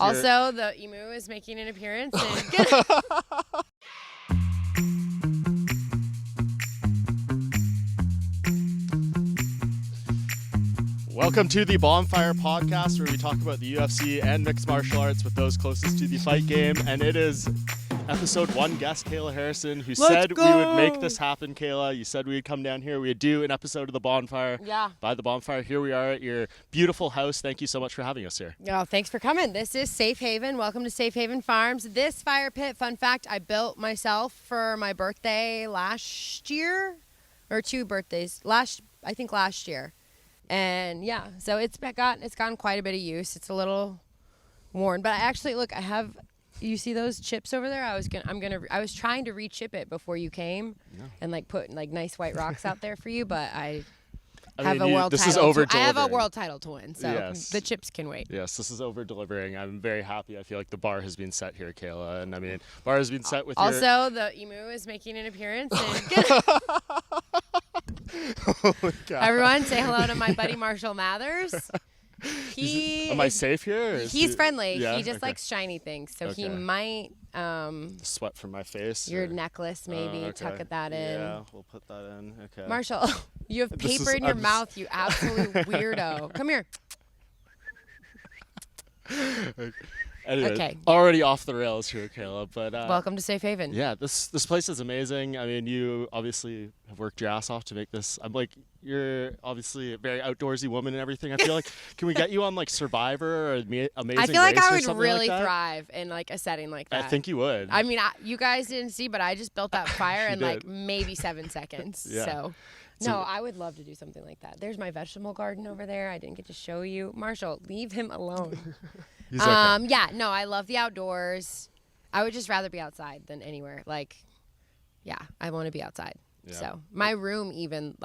Also, the emu is making an appearance. Welcome to the Bohnfire podcast, where we talk about the UFC and mixed martial arts with those closest to the fight game. And it is episode 1 guest Kayla Harrison, who said we would make this happen. Kayla, you said we'd come down here. We'd do an episode of the Bohnfire. Yeah. By the Bohnfire. Here we are at your beautiful house. Thank you so much for having us here. Oh, thanks for coming. This is Safe Haven. Welcome to Safe Haven Farms. This fire pit, fun fact, I built myself for my birthday last year, or 2 birthdays. I think last year. And yeah, so it's gotten quite a bit of use. It's a little worn, but I actually you see those chips over there? I was trying to re-chip it before you came, and put nice white rocks out there for you, but I have a world title to win, so yes. The chips can wait. Yes, this is over delivering. I'm very happy. I feel like the bar has been set here, Kayla, and bar has been set with the emu is making an appearance. Oh my God. Everyone, say hello to my buddy Marshall Mathers. Am I safe here? He's friendly. Yeah? He just likes shiny things, so he might sweat from my face. Your necklace, maybe tuck that in. Yeah, we'll put that in. Okay. Marshall, you have paper in your mouth. You absolute weirdo. Come here. Anyways, okay. Already off the rails here, Kayla. But welcome to Safe Haven. Yeah, this place is amazing. You obviously have worked your ass off to make this. You're obviously a very outdoorsy woman and everything. I feel like, can we get you on Survivor or Amazing Race? I feel like I would really thrive in a setting like that. I think you would. You guys didn't see, but I just built that fire in maybe 7 seconds. Yeah. So. No, I would love to do something like that. There's my vegetable garden over there. I didn't get to show you. Marshall, leave him alone. He's okay. Yeah, no, I love the outdoors. I would just rather be outside than anywhere. I want to be outside. Yeah. So my room even,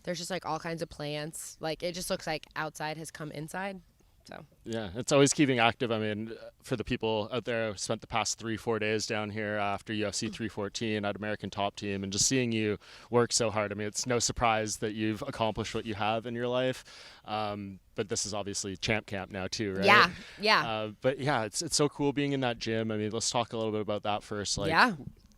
there's just all kinds of plants. It just looks like outside has come inside. So yeah, it's always keeping active. For the people out there who spent the past 3-4 days down here after UFC 314 at American Top Team, and just seeing you work so hard. It's no surprise that you've accomplished what you have in your life. But this is obviously champ camp now too, right? Yeah, yeah. But yeah, it's so cool being in that gym. Let's talk a little bit about that first.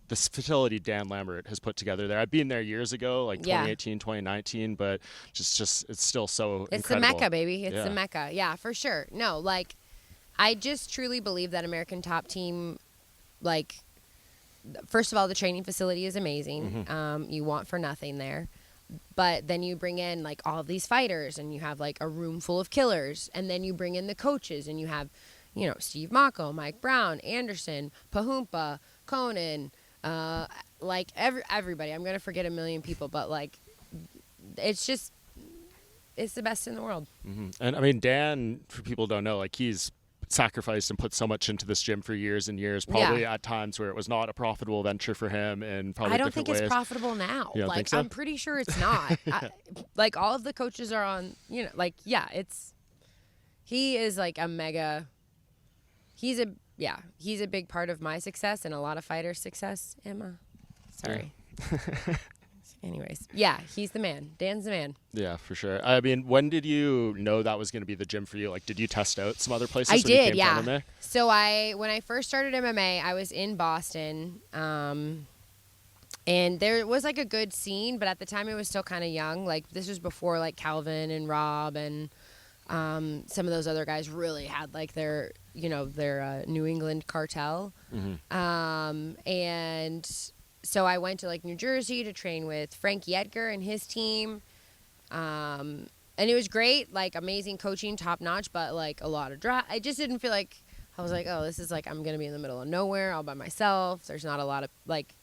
This facility Dan Lambert has put together there. I've been there years ago, 2018, 2019, but just it's still so It's incredible. The Mecca, baby. It's the Mecca. Yeah, for sure. No, I just truly believe that American Top Team, first of all, the training facility is amazing. Mm-hmm. You want for nothing there. But then you bring in all of these fighters, and you have a room full of killers, and then you bring in the coaches, and you have, Steve Mocco, Mike Brown, Anderson, Pahumpa, Conan, everybody. I'm gonna forget a million people, but it's the best in the world. Mm-hmm. And Dan, for people who don't know, he's sacrificed and put so much into this gym for years and years, probably at times where it was not a profitable venture for him, and probably I don't think ways. It's profitable now. You don't think so? I'm pretty sure it's not. All of the coaches are on, he is a mega, he's a big part of my success and a lot of fighters' success. Emma, sorry. Yeah. Anyways, yeah, he's the man. Dan's the man. Yeah, for sure. When did you know that was going to be the gym for you? Did you test out some other places? I when you did, came yeah. to MMA? So when I first started MMA, I was in Boston, and there was a good scene, but at the time it was still kind of young. This was before Calvin and Rob and some of those other guys really had their New England cartel. Mm-hmm. And so I went to New Jersey to train with Frankie Edgar and his team. And it was great, amazing coaching, top notch, but a lot of drive. I just didn't feel I was oh, this is I'm going to be in the middle of nowhere all by myself. There's not a lot of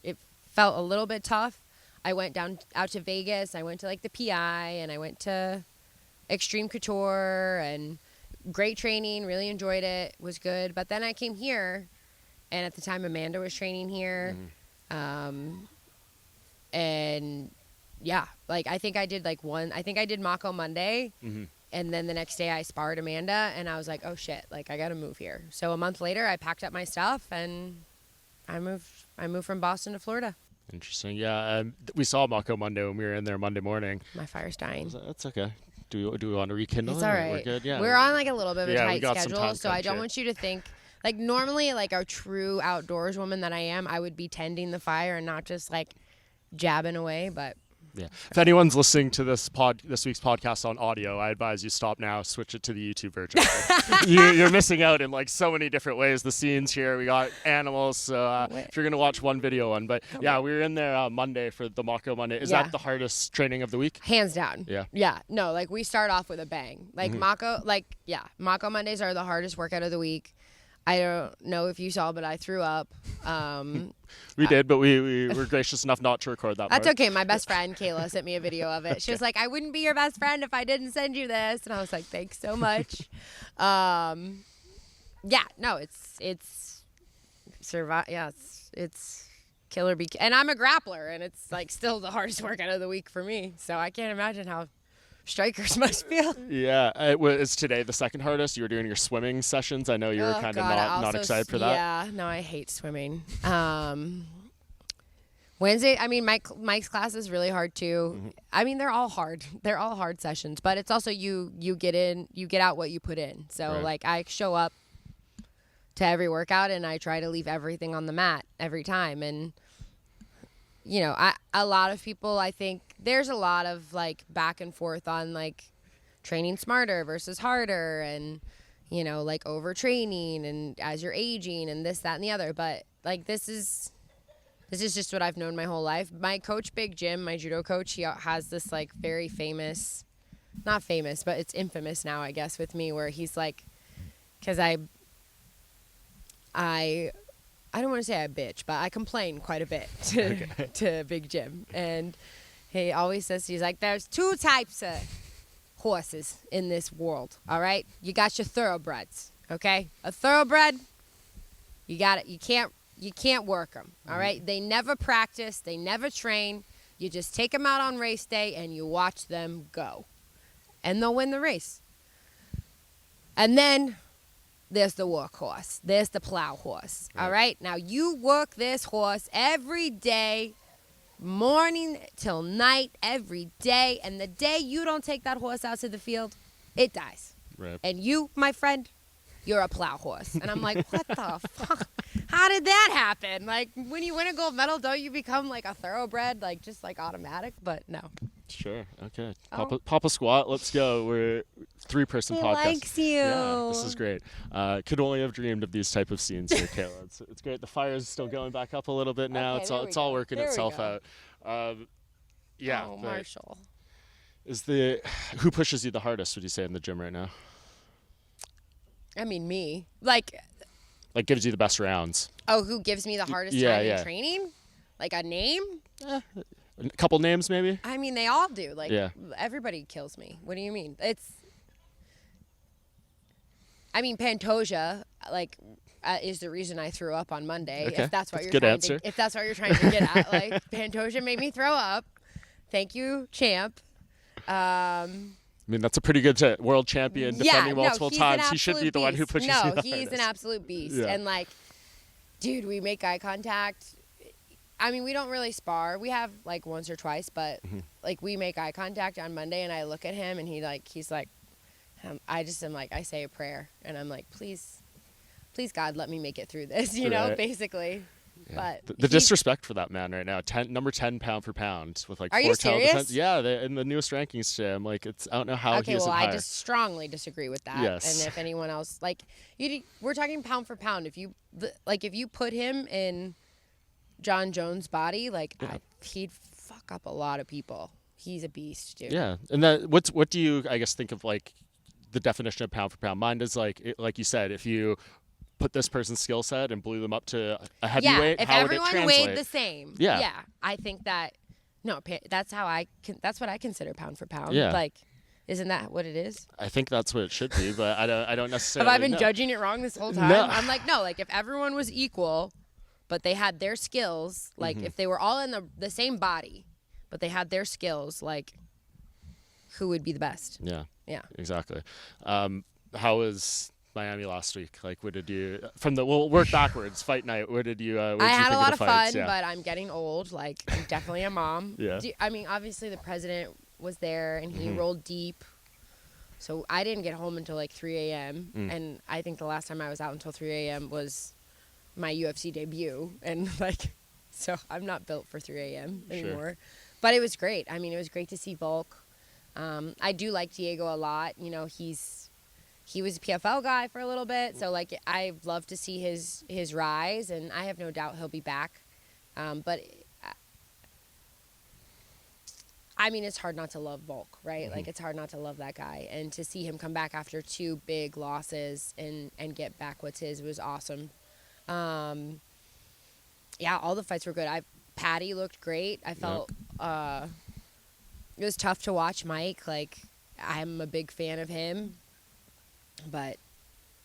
it felt a little bit tough. I went out to Vegas. I went to the PI, and I went to Extreme Couture, and great training, really enjoyed it, was good. But then I came here, and at the time Amanda was training here. Mm-hmm. And yeah, I think I did I think I did Mako Monday, mm-hmm. and then the next day I sparred Amanda, and I was oh shit, I gotta move here. So a month later I packed up my stuff and I moved from Boston to Florida. Interesting. Yeah. We saw Mako Monday when we were in there Monday morning. My fire's dying. That's okay. Do we want to rekindle It's it? all right. We're good. Yeah. We're on like a little bit of a we tight got some schedule, time so I don't crunch want you to think like normally like a true outdoors woman that I am, I would be tending the fire and not just like jabbing away, but yeah. If anyone's listening to this week's podcast on audio, I advise you stop now, switch it to the YouTube version. You're missing out in like so many different ways. The scenes here, we got animals. So if you're gonna watch one video one, but yeah, we were in there Monday for the Mako Monday. Is that the hardest training of the week? Hands down. Yeah. Yeah. No, like we start off with a bang. Like Mako Mondays are the hardest workout of the week. I don't know if you saw, but I threw up. We did, but we were gracious enough not to record that That's part. okay. My best friend, Kayla, sent me a video of it. She was like, I wouldn't be your best friend if I didn't send you this. And I was like, thanks so much. It's survive. Yeah, it's killer bee. And I'm a grappler, and it's like still the hardest workout of the week for me. So I can't imagine how strikers must feel. Yeah, is today the second hardest? You were doing your swimming sessions. I know you were kind of not excited for that. Yeah, no, I hate swimming. Wednesday, I mean, Mike's class is really hard too. I mean, they're all hard. They're all hard sessions, but it's also you get out what you put in. So like I show up to every workout and I try to leave everything on the mat every time. And you know, a lot of people, I think there's a lot of like back and forth on like training smarter versus harder and, you know, like overtraining and as you're aging and this, that, and the other. But like, this is just what I've known my whole life. My coach, Big Jim, my judo coach, he has this like very famous, not famous, but it's infamous now, I guess, with me, where he's like, cause I don't want to say I bitch, but I complain quite a bit to Big Jim. And he always says, he's like, there's two types of horses in this world, all right? You got your thoroughbreds, okay? A thoroughbred, you got it. You can't work them, all right? They never practice. They never train. You just take them out on race day and you watch them go. And they'll win the race. And then there's the workhorse. There's the plow horse. All right? Now, you work this horse every day, morning till night, every day. And the day you don't take that horse out to the field, it dies. Right. And you, my friend, you're a plow horse. And I'm like, what the fuck? How did that happen? Like, when you win a gold medal, don't you become like a thoroughbred, like just like automatic? But no. Sure. Okay. Papa Squat. Let's go. We're 3-person podcast. He likes you. Yeah, this is great. Could only have dreamed of these type of scenes here, Kayla. It's great. The fire's still going back up a little bit now. Okay, It's all working itself out. Yeah. Oh, Marshall. Who pushes you the hardest, would you say, in the gym right now? I mean, me. Like gives you the best rounds. Oh, who gives me the hardest time in training? Like a name? A couple names, maybe? I mean, they all do. Like, everybody kills me. What do you mean? Pantoja, like, is the reason I threw up on Monday. Okay. If that's what If that's what you're trying to get at. Like, Pantoja made me throw up. Thank you, champ. I mean, that's a pretty good world champion defending multiple times. He should be the one who pushes you the hardest. No, he's an absolute beast. Yeah. And, like, dude, we make eye contact. I mean, we don't really spar. We have, like, once or twice. But, like, we make eye contact on Monday, and I look at him, and he's like, I just am like, I say a prayer. And I'm like, please, God, let me make it through this, you know, basically. Yeah. But the disrespect for that man right now, number 10 pound for pound with like 4 title defense. Yeah, in the newest rankings today. I'm like, I don't know how he isn't higher. I just strongly disagree with that. Yes. And if anyone else, like, we're talking pound for pound. If you put him in John Jones' body, like, he'd fuck up a lot of people. He's a beast, dude. Yeah, and what do you, I guess, think of like the definition of pound for pound? Mine is like you said, if you put this person's skill set and blew them up to a heavyweight, how would it translate? If everyone weighed the same. Yeah, I think that that's what I consider pound for pound. Yeah. Like, isn't that what it is? I think that's what it should be, but I don't necessarily. Have I been judging it wrong this whole time? No. I'm like, no, like if everyone was equal, but they had their skills, like if they were all in the same body, but they had their skills, like who would be the best? Yeah. Yeah. Exactly. How was Miami last week? Like, what did you we'll work backwards? Fight night. What did you? I had a lot of fights? fun, but I'm getting old. Like, I'm definitely a mom. Yeah. I mean, obviously the president was there and he rolled deep. So I didn't get home until like 3 a.m. And I think the last time I was out until 3 a.m. was my UFC debut. And like, so I'm not built for 3 a.m. anymore. Sure. But it was great. I mean, it was great to see Volk. I do like Diego a lot. You know, he was a PFL guy for a little bit. So like, I love to see his rise, and I have no doubt he'll be back. But I mean, it's hard not to love Volk, right? Like, it's hard not to love that guy. And to see him come back after 2 big losses and get back what's his was awesome. Yeah, all the fights were good. Patty looked great. I felt it was tough to watch Mike. Like, I'm a big fan of him. But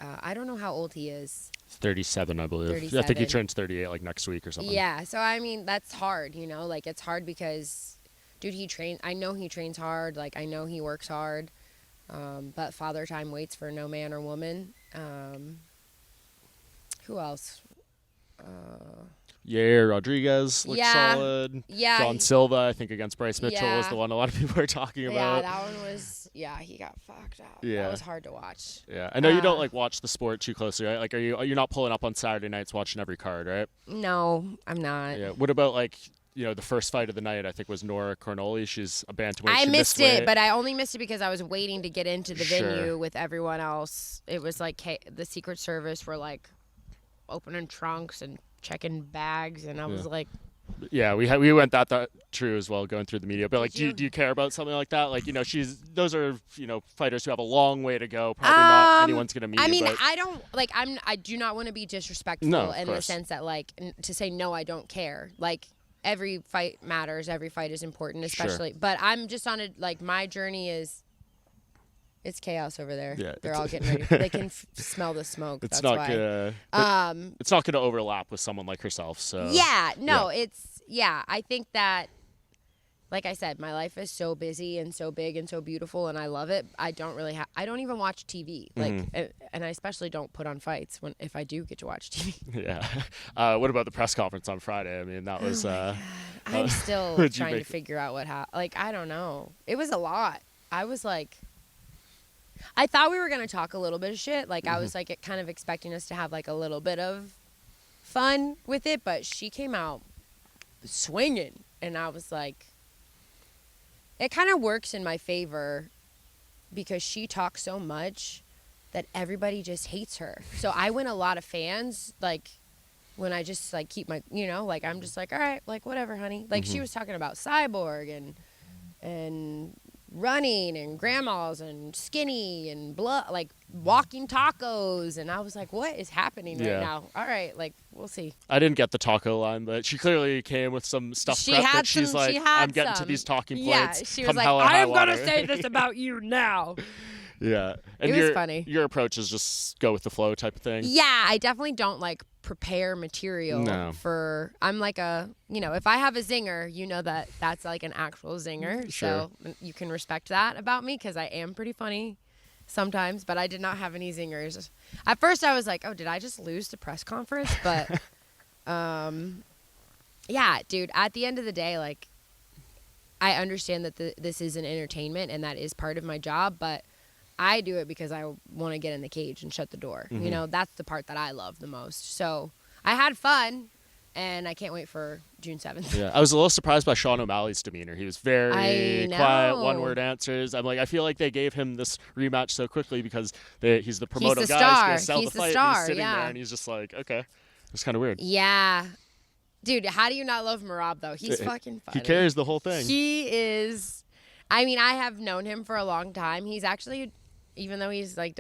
I don't know how old he is. 37, I believe. 37. I think he turns 38 like next week or something. Yeah, so I mean, that's hard, you know? Like, it's hard because... Dude, I know he trains hard. Like, I know he works hard. But father time waits for no man or woman. Who else? Yair Rodriguez looked solid. Yeah. John Silva, I think, against Bryce Mitchell was the one a lot of people are talking about. Yeah, that one was, he got fucked up. Yeah. That was hard to watch. Yeah. I know you don't, like, watch the sport too closely, right? Like, you're not pulling up on Saturday nights watching every card, right? No, I'm not. Yeah. What about, like... You know, the first fight of the night, I think, was Nora Cornoli. She's a bantamweight. I missed it, weight. but I only missed it because I was waiting to get into the venue with everyone else. It was like the Secret Service were like opening trunks and checking bags, and I was like, yeah, we went that true as well, going through the media. But like, do you care about something like that? Like, you know, those are, you know, fighters who have a long way to go. Probably not anyone's gonna meet. I mean, but... I don't like. I do not want to be disrespectful in the sense that like to say no, I don't care. Like. Every fight matters. Every fight is important, especially. But I'm just on my journey is. It's chaos over there. Yeah, they're all getting ready. They can smell the smoke. It's that's not why. It's not gonna overlap with someone like herself. So. Yeah. No. Yeah. I think that. Like I said, my life is so busy and so big and so beautiful, and I love it. I don't really I don't even watch TV, and I especially don't put on fights if I do get to watch TV. Yeah. What about the press conference on Friday? I mean, that was. I'm still trying to figure out what happened. Like, I don't know. It was a lot. I was like, I thought we were gonna talk a little bit of shit. Like, I was like kind of expecting us to have like a little bit of fun with it, but she came out swinging, and I was like. It kind of works in my favor because she talks so much that everybody just hates her. So I win a lot of fans, like, when I just, like, keep my, you know, like, I'm just like, all right, like, whatever, honey. Like, she was talking about Cyborg and running and grandmas and skinny and blood, like, walking tacos. And I was like, what is happening right now? All right, like, we'll see. I didn't get the taco line, but she clearly came with some stuff prepped that she's like, I'm getting to these talking points. Yeah, she was like, I'm going to say this about you now. Yeah. And it was funny. Your approach is just go with the flow type of thing. Yeah, I definitely don't like prepare material for, I'm like if I have a zinger, you know that's like an actual zinger. Sure. So you can respect that about me because I am pretty funny sometimes, but I did not have any zingers. At first I was like, oh, did I just lose the press conference? But, yeah, dude, at the end of the day, like, I understand that this is an entertainment and that is part of my job, but I do it because I want to get in the cage and shut the door. You know, that's the part that I love the most. So I had fun, and I can't wait for June 7th. Yeah, I was a little surprised by Sean O'Malley's demeanor. He was very quiet, one-word answers. I'm like, I feel like they gave him this rematch so quickly because he's the promoter guy. He's going to sell the fight. And he's sitting there, and he's just like, okay. It's kind of weird. Yeah. Dude, how do you not love Merab, though? He's fucking funny. He carries the whole thing. He is. I mean, I have known him for a long time. He's actually... Even though he's like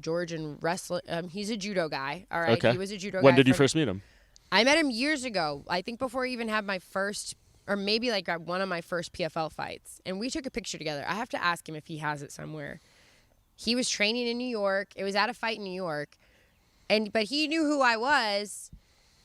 Georgian wrestling, he's a judo guy. All right, okay. He was a judo guy. When did you first meet him? I met him years ago. I think before I even had my first, or maybe like one of my first PFL fights. And we took a picture together. I have to ask him if he has it somewhere. He was training in New York. It was at a fight in New York, but he knew who I was.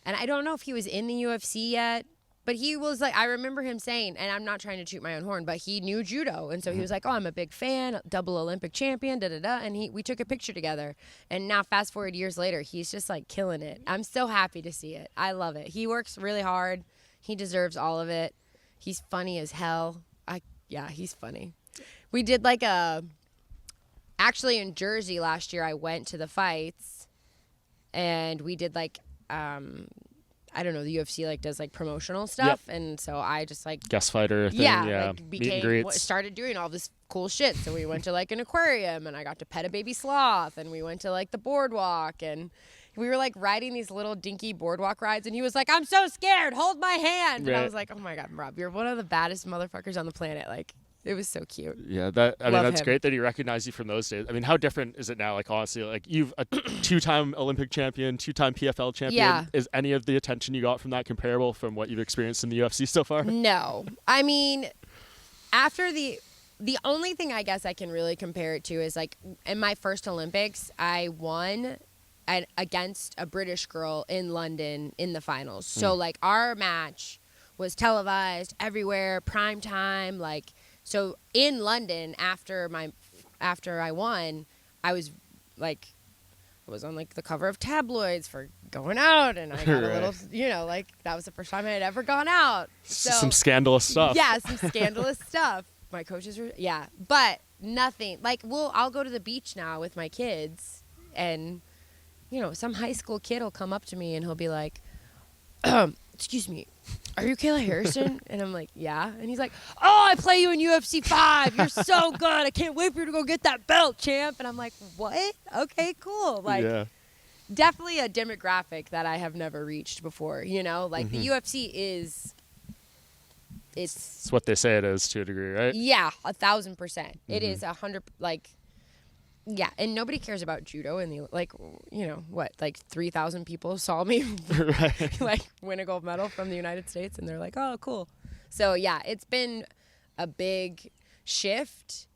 And I don't know if he was in the UFC yet. But he was like, I remember him saying, and I'm not trying to toot my own horn, but he knew judo. And so he was like, oh, I'm a big fan, double Olympic champion, da-da-da. And we took a picture together. And now fast forward years later, he's just like killing it. I'm so happy to see it. I love it. He works really hard. He deserves all of it. He's funny as hell. Yeah, he's funny. We did like actually in Jersey last year, I went to the fights, and we did like I don't know, the UFC like does like promotional stuff, and so I just like guest fighter thing, like meet and greets. started doing all this cool shit. So we went to like an aquarium, and I got to pet a baby sloth, and we went to like the boardwalk, and we were like riding these little dinky boardwalk rides, and he was like, "I'm so scared, hold my hand," and I was like, "Oh my god, Rob, you're one of the baddest motherfuckers on the planet." Like, it was so cute. Yeah, that's him. great that he recognized you from those days. I mean, how different is it now? Like, honestly, like you've a 2-time Olympic champion, 2-time PFL champion. Yeah. Is any of the attention you got from that comparable from what you've experienced in the UFC so far? No. I mean, after the only thing I guess I can really compare it to is like in my first Olympics, I won against a British girl in London in the finals. So like our match was televised everywhere, prime time, like. So in London, after I won, I was on like the cover of tabloids for going out, and I got a little, like that was the first time I had ever gone out. So some scandalous stuff. Yeah, some scandalous stuff. My coaches were but nothing. Like I'll go to the beach now with my kids, and some high school kid will come up to me and he'll be like, "Excuse me, are you Kayla Harrison?" And I'm like, "Yeah." And he's like, "Oh, I play you in UFC 5. You're so good. I can't wait for you to go get that belt, champ." And I'm like, "What? Okay, cool." Like, definitely a demographic that I have never reached before. Like the UFC it's what they say it is to a degree, right? Yeah, 1,000%. It is 100. Like, yeah, and nobody cares about judo. And like 3,000 people saw me like win a gold medal from the United States, and they're like, "Oh, cool." So yeah, it's been a big shift.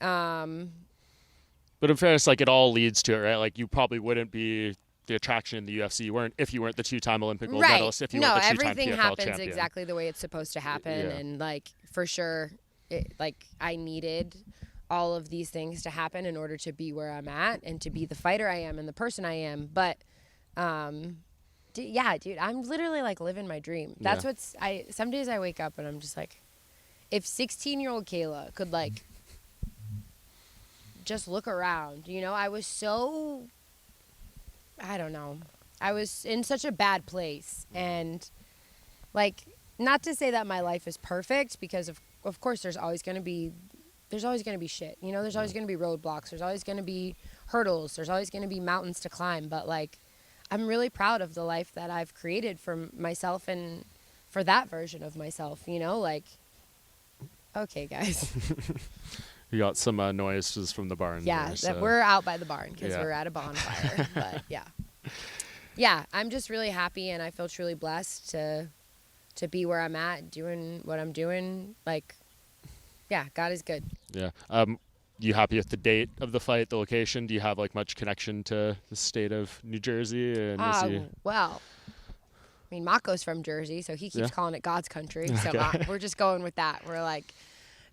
But in fairness, like it all leads to it, right? Like you probably wouldn't be the attraction in the UFC if you weren't the 2-time Olympic gold medalist. If you weren't the 2-time everything PFL happens champion. exactly the way it's supposed to happen, and like for sure, I needed all of these things to happen in order to be where I'm at and to be the fighter I am and the person I am. But, dude, I'm literally like living my dream. That's some days I wake up and I'm just like, if 16-year-old Kayla could like just look around, I was so, I don't know. I was in such a bad place, and like, not to say that my life is perfect, because of course there's always going to be shit, there's always going to be roadblocks, there's always going to be hurdles, there's always going to be mountains to climb, but like I'm really proud of the life that I've created for myself and for that version of myself, like, okay guys. You got some noises from the barn. Yeah, there, so. We're out by the barn because we're at a bonfire. But yeah, I'm just really happy, and I feel truly blessed to be where I'm at, doing what I'm doing. Like, yeah, God is good. Yeah. You happy with the date of the fight, the location? Do you have like much connection to the state of New Jersey? And well, I mean, Mako's from Jersey, so he keeps calling it God's country. So we're just going with that. We're like,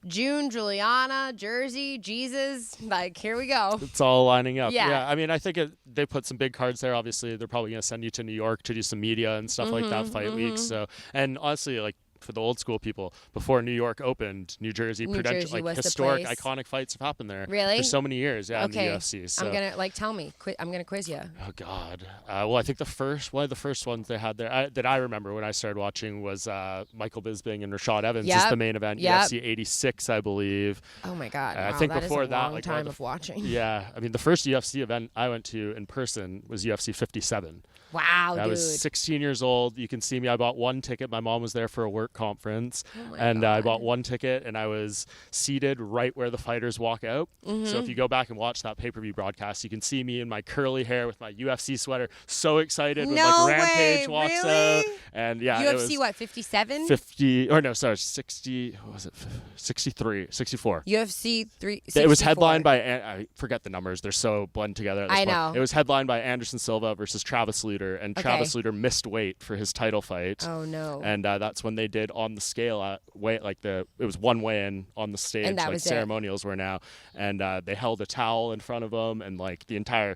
June, Julianna, Jersey, Jesus, like, here we go. It's all lining up. Yeah. I mean, I think they put some big cards there. Obviously, they're probably going to send you to New York to do some media and stuff like that fight week. So, and honestly, like, for the old school people, before New York opened, New Jersey like historic, iconic fights have happened there. Really? For so many years, in the UFC. So. I'm gonna tell me. I'm gonna quiz you. Oh God. Well, I think one of the first ones they had there that I remember when I started watching was Michael Bisping and Rashad Evans. Just the main event, UFC 86, I believe. Oh my God. Wow, I think that before is a that, long like time of watching. Yeah, I mean, the first UFC event I went to in person was UFC 57. Wow, I was 16 years old. You can see me. I bought one ticket. My mom was there for a work conference. God. I bought one ticket, and I was seated right where the fighters walk out. So if you go back and watch that pay-per-view broadcast, you can see me in my curly hair with my UFC sweater, so excited when Rampage walks out. And UFC, what, 57? 50, or no, sorry, 60, what was it, 63, 64. UFC 364. It was headlined by, I forget the numbers, they're so blended together at this point. know. It was headlined by Anderson Silva versus Travis Lutter, and Travis Lutter missed weight for his title fight. Oh no. And that's when they did on the scale it was one weigh-in on the stage, and that like was ceremonials were now, and they held a towel in front of him, and like the entire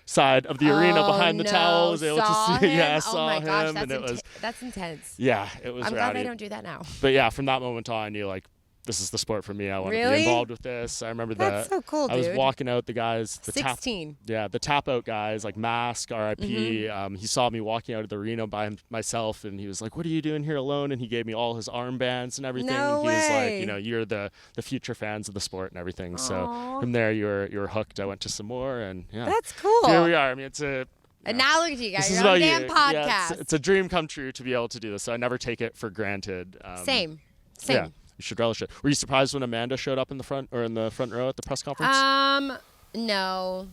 side of the arena behind the towel was able to see. Him? Yeah, saw my gosh, him, and it was that's intense. Yeah, it was. I'm rowdy. glad I don't do that now. But yeah, from that moment on, I knew like this is the sport for me. I want to Really? be involved with this. I remember That's so cool, I was dude. walking out, the guys, the 16. the tap out guys, like Mask, R.I.P. Mm-hmm. He saw me walking out of the arena by myself, and he was like, "What are you doing here alone?" And he gave me all his armbands and everything. No and he was way. like, you know, you're the future fans of the sport and everything. So Aw. from there, you were hooked. I went to some more, and yeah, That's cool. here we are. I mean, it's a Analogy, guys. this is Your own about damn you. podcast. Yeah, it's a dream come true to be able to do this. So I never take it for granted. Same. Yeah, you should relish it. Were you surprised when Amanda showed up in the front row at the press conference? No.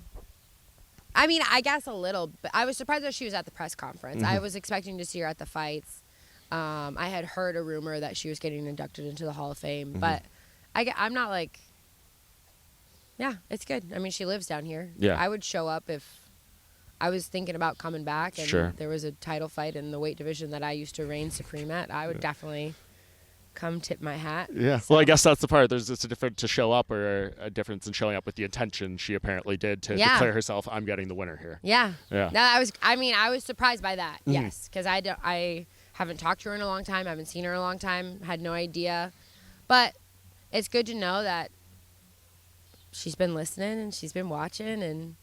I mean, I guess a little bit. I was surprised that she was at the press conference. I was expecting to see her at the fights. I had heard a rumor that she was getting inducted into the Hall of Fame, but I'm not like, yeah, it's good. I mean, she lives down here. Yeah. I would show up if I was thinking about coming back and Sure. there was a title fight in the weight division that I used to reign supreme at. I would definitely come tip my hat. Yeah. So. Well, I guess that's the part. There's just a difference to show up, or a difference in showing up with the intention she apparently did to declare herself, I'm getting the winner here. Yeah. Yeah. No, I was surprised by that. Yes, because I haven't talked to her in a long time. I haven't seen her in a long time. Had no idea, but it's good to know that she's been listening and she's been watching and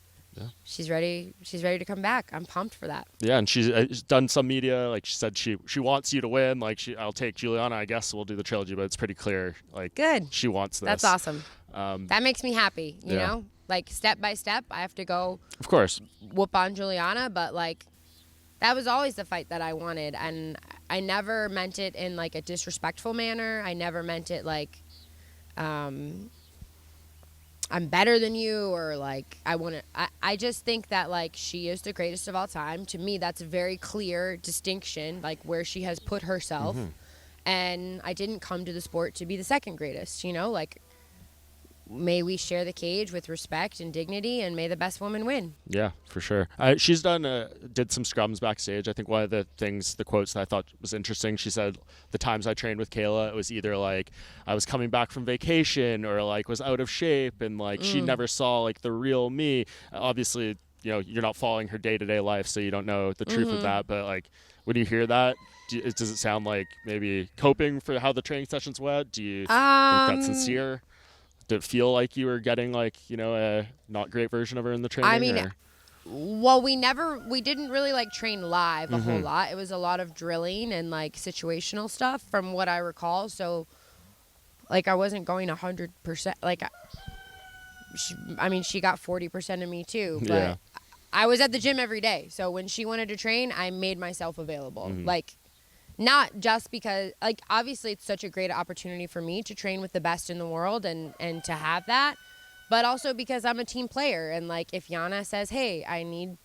she's ready. She's ready to come back. I'm pumped for that. Yeah, and she's done some media. Like she said, she wants you to win. Like I'll take Julianna. I guess we'll do the trilogy, but it's pretty clear. Like Good. She wants this. That's awesome. That makes me happy. You know, like step by step, I have to go. Of course. Whoop on Julianna, but like that was always the fight that I wanted, and I never meant it in like a disrespectful manner. I never meant it like I'm better than you, or like I just think that like she is the greatest of all time. To me, that's a very clear distinction, like where she has put herself. And I didn't come to the sport to be the second greatest, you know, like may we share the cage with respect and dignity, and may the best woman win. Yeah, for sure. She's did some scrums backstage. I think one of the quotes that I thought was interesting, she said, the times I trained with Kayla, it was either like I was coming back from vacation or like was out of shape, and like she never saw like the real me. Obviously, you know, you're not following her day-to-day life, so you don't know the truth of that. But like, when you hear that, does it sound like maybe coping for how the training sessions went? Do you think that's sincere? Did it feel like you were getting like, you know, a not great version of her in the training? I mean, well, we didn't really like train live a whole lot. It was a lot of drilling and like situational stuff from what I recall. So like I wasn't going 100%. Like, she got 40% of me too, but I was at the gym every day. So when she wanted to train, I made myself available. Like, not just because, like, obviously it's such a great opportunity for me to train with the best in the world and to have that, but also because I'm a team player. And, like, if Yana says, hey, I need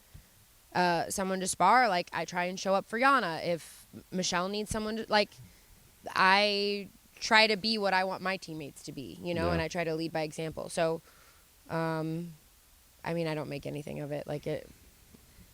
someone to spar, like, I try and show up for Yana. If Michelle needs someone to, like, I try to be what I want my teammates to be, you know, and I try to lead by example. So, I mean, I don't make anything of it. Like, it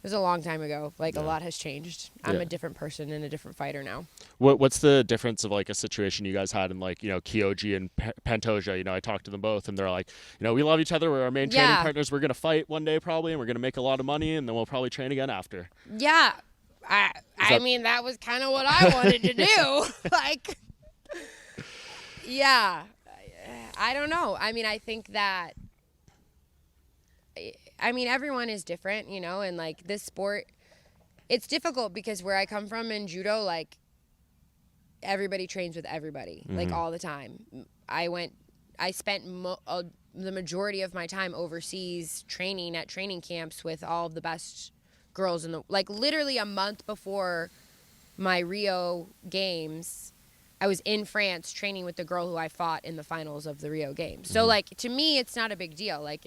was a long time ago. Like, a lot has changed. I'm a different person and a different fighter now. What's the difference of, like, a situation you guys had in, like, you know, Kyoji and Pantoja? You know, I talked to them both, and they're like, you know, we love each other. We're our main training partners. We're going to fight one day probably, and we're going to make a lot of money, and then we'll probably train again after. Yeah. I mean, that was kind of what I wanted to do. Like, yeah. I don't know. I mean, I think that everyone is different, you know, and like this sport, it's difficult because where I come from in judo, like everybody trains with everybody, like all the time. I spent the majority of my time overseas training at training camps with all of the best girls like literally a month before my Rio games, I was in France training with the girl who I fought in the finals of the Rio games. So like, to me, it's not a big deal. Like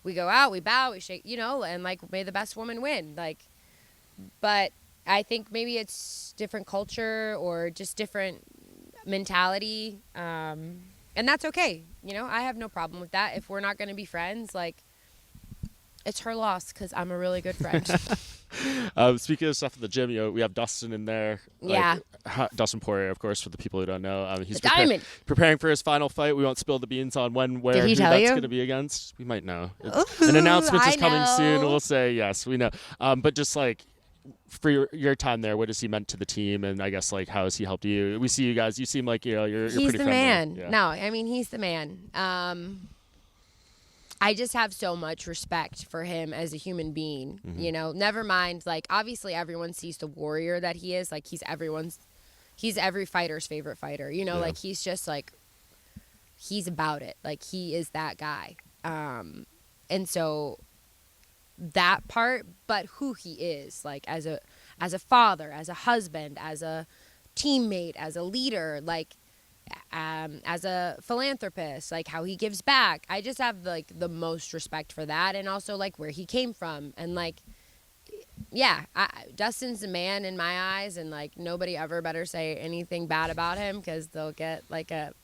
we go out, we bow, we shake, you know, and like, may the best woman win. Like, but I think maybe it's different culture or just different mentality. And that's okay. You know, I have no problem with that. If we're not going to be friends, like, it's her loss because I'm a really good friend. Speaking of stuff at the gym, you know, we have Dustin in there. Yeah. Dustin Poirier, of course, for the people who don't know. He's preparing for his final fight. We won't spill the beans on when, where, who that's going to be against. We might know. An announcement is coming soon. We'll say yes, we know. But just like, for your time there, what has he meant to the team, and I guess like how has he helped you? We see you guys. You seem like you're he's pretty the friendly. man. Yeah. No, I mean he's the man. I just have so much respect for him as a human being. You know, never mind. Like obviously everyone sees the warrior that he is. Like he's every fighter's favorite fighter. You know, like he's just like he's about it. Like he is that guy. And so that part, but who he is, like as a father, as a husband, as a teammate, as a leader, like as a philanthropist, like how he gives back. I just have like the most respect for that, and also like where he came from, and like Dustin's a man in my eyes, and like nobody ever better say anything bad about him because they'll get like a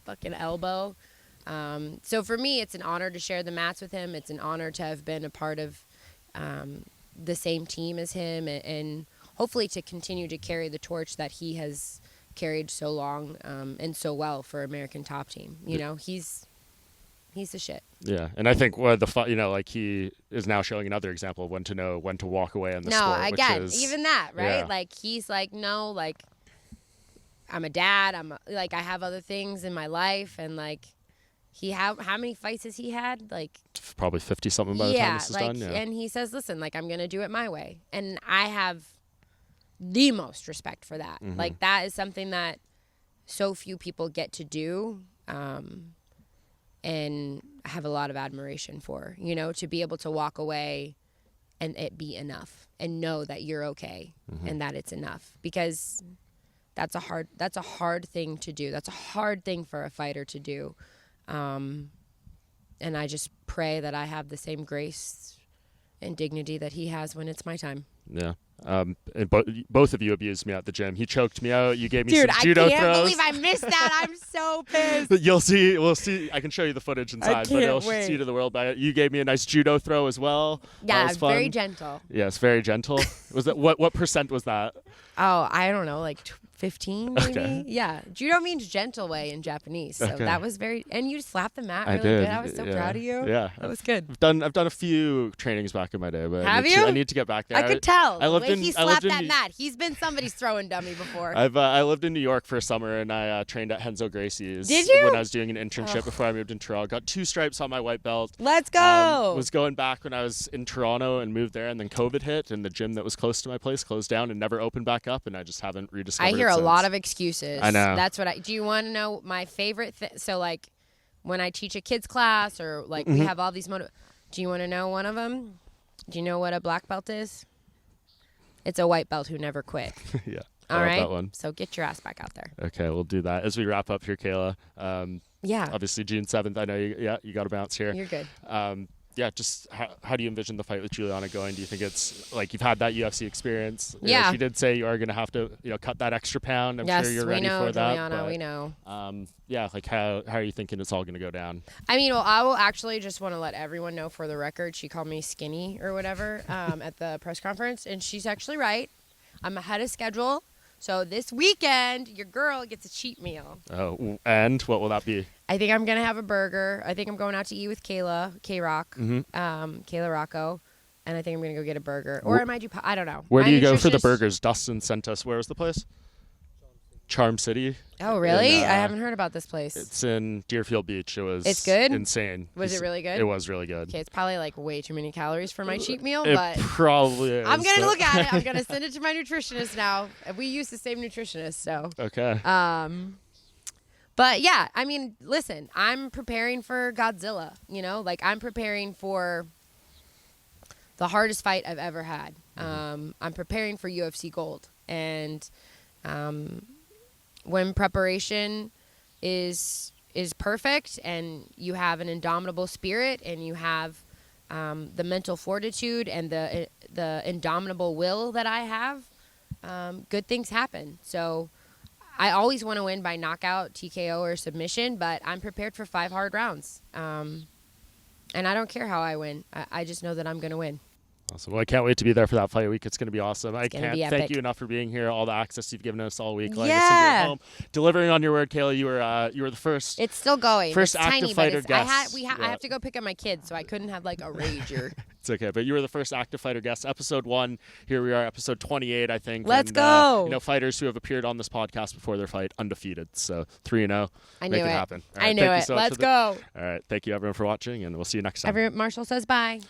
fucking elbow. So for me, it's an honor to share the mats with him. It's an honor to have been a part of the same team as him, and hopefully to continue to carry the torch that he has carried so long and so well for American Top Team. You know, he's the shit. Yeah, and I think like he is now showing another example of when to know when to walk away in the sport. No, again, which is, even that, right? Yeah. Like he's like, no, like I'm a dad. I have other things in my life, and like how many fights has he had? Like probably 50 something by the time this is like, done. Yeah, and he says, listen, like I'm gonna do it my way, and I have the most respect for that. Like that is something that so few people get to do, and I have a lot of admiration for, you know, to be able to walk away and it be enough and know that you're okay and that it's enough, because that's a hard thing to do. That's a hard thing for a fighter to do. And I just pray that I have the same grace and dignity that he has when it's my time. Yeah. And both of you abused me at the gym. He choked me out. You gave me some judo throws. Dude, I can't believe I missed that. I'm so pissed. You'll see. We'll see. I can show you the footage inside, but it'll see to the world. You gave me a nice judo throw as well. Yeah, that was fun. Very gentle. Yes, very gentle. Was that what percent was that? Oh, I don't know, like 15 maybe. Okay. Yeah, judo means gentle way in Japanese, so that was very. And you slapped the mat really good. I was so proud of you. Yeah, that was good. I've done a few trainings back in my day, but I need to get back there. I could tell. I lived the way in. He slapped that mat. He's been somebody's throwing dummy before. I lived in New York for a summer, and I trained at Henzo Gracie's. Did you? When I was doing an internship before I moved in Toronto. Got 2 stripes on my white belt. Let's go. Was going back when I was in Toronto and moved there, and then COVID hit, and the gym that was close to my place closed down and never opened back up, and I just haven't rediscovered it. I hear a since. lot of excuses. I know. That's what do you want to know my favorite thing? So like when I teach a kids class or like we have all these do you want to know one of them? Do you know what a black belt is? It's a white belt who never quit. Yeah. All right. That one. So get your ass back out there. Okay, we'll do that as we wrap up here, Kayla. Yeah. Obviously, June 7th. I know you got to bounce here. You're good. Just how do you envision the fight with Julianna going? Do you think it's like you've had that UFC experience? Yeah. She did say you are going to have to cut that extra pound. I'm sure you're ready for that. Julianna, we know. Like how are you thinking it's all going to go down? I mean, well, I will actually just want to let everyone know for the record, she called me skinny or whatever at the press conference, and she's actually right. I'm ahead of schedule. So this weekend, your girl gets a cheat meal. Oh, and what will that be? I think I'm going to have a burger. I think I'm going out to eat with K-Rock, Kayla Rocco, and I think I'm going to go get a burger. Or I might do, I don't know. Where do you go for the burgers? Dustin sent us, where is the place? Charm City. Oh, really? I haven't heard about this place. It's in Deerfield Beach. It's good? Insane. Was it really good? It was really good. Okay, it's probably like way too many calories for my cheat meal, It but probably is. I'm going to look at it. I'm going to send it to my nutritionist now. We use the same nutritionist, so. Okay. But yeah, I mean, listen, I'm preparing for Godzilla, you know? Like I'm preparing for the hardest fight I've ever had. I'm preparing for UFC Gold, and when preparation is perfect and you have an indomitable spirit and you have the mental fortitude and the indomitable will that I have, good things happen. So I always want to win by knockout, TKO, or submission, but I'm prepared for 5 hard rounds. And I don't care how I win. I just know that I'm going to win. Awesome. Well, I can't wait to be there for that fight week. It's going to be awesome. I can't thank you enough for being here, all the access you've given us all week. Like, yeah. home, delivering on your word, Kayla. You were the first. It's still going. First it's active tiny, fighter but guest. I have to go pick up my kids, so I couldn't have like a rager. It's okay, but you were the first active fighter guest. Episode 1. Here we are, episode 28, I think. Let's go. Fighters who have appeared on this podcast before their fight undefeated. So 3-0. I Make knew it happen. I knew it. Let's go. All right. Thank you, everyone, for watching, and we'll see you next time. Marshall says bye.